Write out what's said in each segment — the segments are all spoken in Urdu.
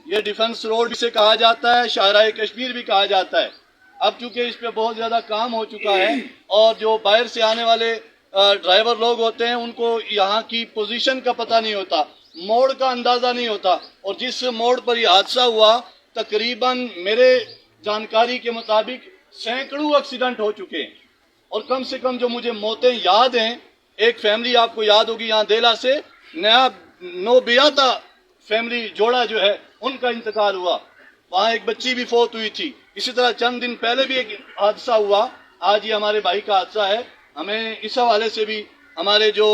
یہ ڈیفنس روڈ سے کہا جاتا ہے، شاہراہ کشمیر بھی کہا جاتا ہے۔ اب چونکہ اس پہ بہت زیادہ کام ہو چکا ہے اور جو باہر سے آنے والے ڈرائیور لوگ ہوتے ہیں ان کو یہاں کی پوزیشن کا پتہ نہیں ہوتا، موڑ کا اندازہ نہیں ہوتا، اور جس موڑ پر یہ حادثہ ہوا تقریباً میرے جانکاری کے مطابق سینکڑوں ایکسیڈنٹ ہو چکے ہیں، اور کم سے کم جو مجھے موتیں یاد ہیں، ایک فیملی آپ کو یاد ہوگی یہاں دیلا سے نیا نوبیاتا فیملی جوڑا جو ہے ان کا انتقال ہوا، وہاں ایک بچی بھی فوت ہوئی تھی۔ اسی طرح چند دن پہلے بھی ایک حادثہ ہوا، آج یہ ہمارے بھائی کا حادثہ ہے۔ ہمیں اس حوالے سے بھی ہمارے جو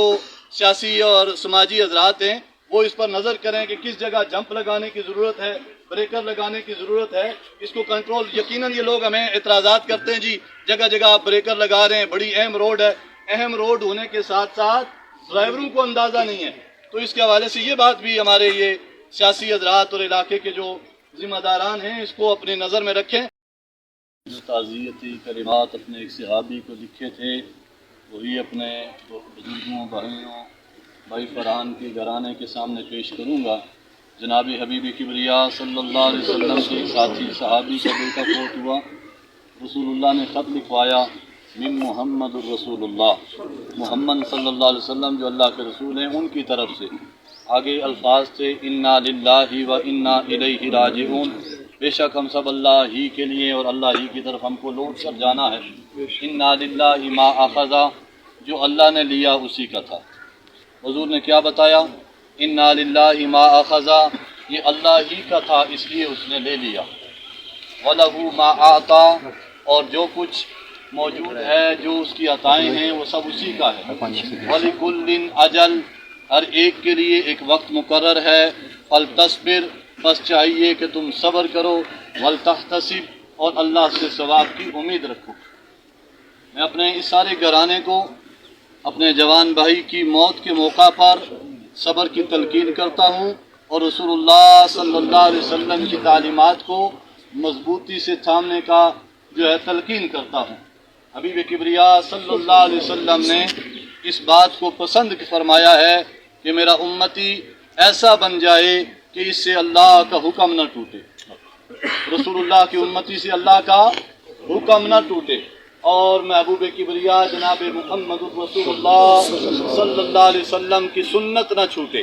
سیاسی اور سماجی حضرات ہیں وہ اس پر نظر کریں کہ کس جگہ جمپ لگانے کی ضرورت ہے، بریکر لگانے کی ضرورت ہے، اس کو کنٹرول۔ یقیناً یہ لوگ ہمیں اعتراضات کرتے ہیں، جی جگہ جگہ آپ بریکر لگا رہے ہیں، بڑی اہم روڈ ہے۔ اہم روڈ ہونے کے ساتھ ساتھ ڈرائیوروں کو اندازہ نہیں ہے، تو اس کے حوالے سے یہ بات بھی ہمارے یہ سیاسی حضرات اور علاقے کے جو ذمہ داران ہیں اس کو اپنی نظر میں رکھیں۔ جو تعزیتی کلمات اپنے ایک صحابی کو لکھے تھے وہی اپنے بزرگوں، بھائیوں، بھائی فرحان کے گھرانے کے سامنے پیش کروں گا۔ جناب حبیب کبریا صلی اللہ علیہ وسلم کے ساتھی صحابی کا بیٹا فوت ہوا، رسول اللہ نے خط لکھوایا من محمد الرسول اللہ، محمد صلی اللہ علیہ وسلم جو اللہ کے رسول ہیں ان کی طرف سے۔ آگے الفاظ تھے انا للہ و انا الیہ راجعون، بے شک ہم سب اللہ ہی کے لیے اور اللہ ہی کی طرف ہم کو لوٹ کر جانا ہے۔ انا للہ ما اخذ، جو اللہ نے لیا اسی کا تھا۔ حضور نے کیا بتایا؟ انا للہ ما اخذ، یہ اللہ ہی کا تھا اس لیے اس نے لے لیا۔ وَلَهُ مَا أَعْطَى، اور جو کچھ موجود ہے جو اس کی عطائیں ہیں وہ سب اسی کا ہے۔ وَلِكُلٍّ أَجَلٌ، ہر ایک کے لیے ایک وقت مقرر ہے۔ فَلْتَصْبِرْ، بس چاہیے کہ تم صبر کرو۔ وَلْتَحْتَسِبْ، اور اللہ سے ثواب کی امید رکھو۔ میں اپنے اس سارے گھرانے کو اپنے جوان بھائی کی موت کے موقع پر صبر کی تلقین کرتا ہوں اور رسول اللہ صلی اللہ علیہ وسلم کی تعلیمات کو مضبوطی سے تھامنے کا جو ہے تلقین کرتا ہوں۔ حبیب کبریا صلی اللہ علیہ وسلم نے اس بات کو پسند فرمایا ہے کہ میرا امتی ایسا بن جائے کہ اس سے اللہ کا حکم نہ ٹوٹے، رسول اللہ کی امتی سے اللہ کا حکم نہ ٹوٹے، اور محبوب کبریا جناب محمد رسول اللہ صلی اللہ علیہ وسلم کی سنت نہ چھوٹے۔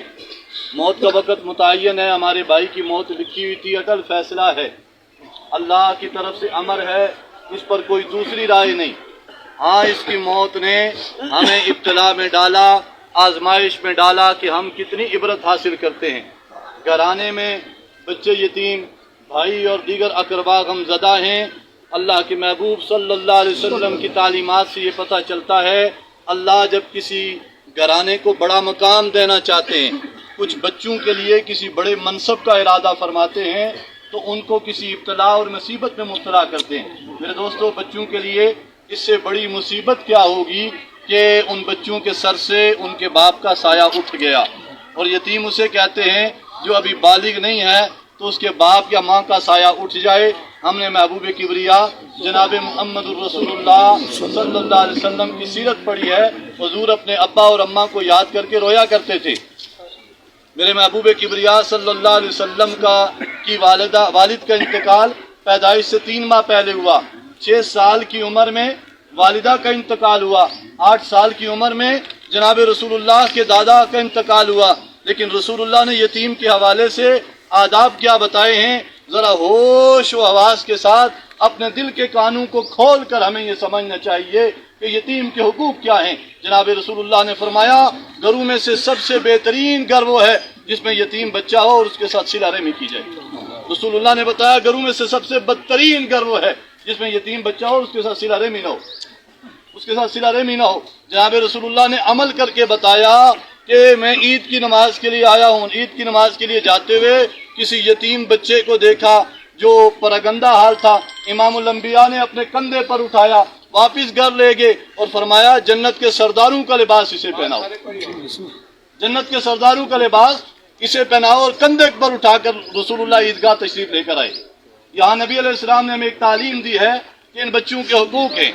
موت کا وقت متعین ہے، ہمارے بھائی کی موت لکھی ہوئی تھی، اٹل فیصلہ ہے، اللہ کی طرف سے امر ہے، اس پر کوئی دوسری رائے نہیں۔ ہاں اس کی موت نے ہمیں ابتلا میں ڈالا، آزمائش میں ڈالا کہ ہم کتنی عبرت حاصل کرتے ہیں۔ گھرانے میں بچے یتیم، بھائی اور دیگر اقربا غمزدہ ہیں۔ اللہ کے محبوب صلی اللہ علیہ وسلم کی تعلیمات سے یہ پتہ چلتا ہے اللہ جب کسی گھرانے کو بڑا مقام دینا چاہتے ہیں، کچھ بچوں کے لیے کسی بڑے منصب کا ارادہ فرماتے ہیں تو ان کو کسی ابتلا اور مصیبت میں مبتلا کرتے ہیں۔ میرے دوستو، بچوں کے لیے اس سے بڑی مصیبت کیا ہوگی کہ ان بچوں کے سر سے ان کے باپ کا سایہ اٹھ گیا، اور یتیم اسے کہتے ہیں جو ابھی بالغ نہیں ہے تو اس کے باپ یا ماں کا سایہ اٹھ جائے۔ ہم نے محبوب کبریا جناب محمد الرسول اللہ صلی اللہ علیہ وسلم کی سیرت پڑھی ہے، حضور اپنے ابا اور اماں کو یاد کر کے رویا کرتے تھے۔ میرے محبوب کبریا صلی اللہ علیہ وسلم کی والد کا انتقال پیدائش سے 3 ماہ پہلے ہوا۔ 6 سال کی عمر میں والدہ کا انتقال ہوا، 8 سال کی عمر میں جناب رسول اللہ کے دادا کا انتقال ہوا، لیکن رسول اللہ نے یتیم کے حوالے سے آداب کیا بتائے ہیں؟ ذرا ہوش و حواس کے ساتھ اپنے دل کے کانوں کو کھول کر ہمیں یہ سمجھنا چاہیے کہ یتیم کے حقوق کیا ہیں۔ جناب رسول اللہ نے فرمایا گھروں میں سے سب سے بہترین گھر وہ ہے جس میں یتیم بچہ ہو اور اس کے ساتھ صلہ رحمی کی جائے۔ رسول اللہ نے بتایا گھروں میں سے سب سے بدترین گھر وہ ہے جس میں یتیم بچہ ہو اور اس کے ساتھ صلہ رحمی نہ ہو، اس کے ساتھ صلہ رحمی نہ ہو۔ جناب رسول اللہ نے عمل کر کے بتایا کہ میں عید کی نماز کے لیے آیا ہوں، عید کی نماز کے لیے جاتے ہوئے کسی یتیم بچے کو دیکھا جو پراگندہ حال تھا، امام الانبیاء نے اپنے کندھے پر اٹھایا، واپس گھر لے گئے اور فرمایا جنت کے سرداروں کا لباس اسے پہناؤ، جنت کے سرداروں کا لباس اسے پہناؤ، اور کندھے پر اٹھا کر رسول اللہ عیدگاہ تشریف لے کر آئے۔ یہاں نبی علیہ السلام نے ہمیں ایک تعلیم دی ہے کہ ان بچوں کے حقوق ہیں۔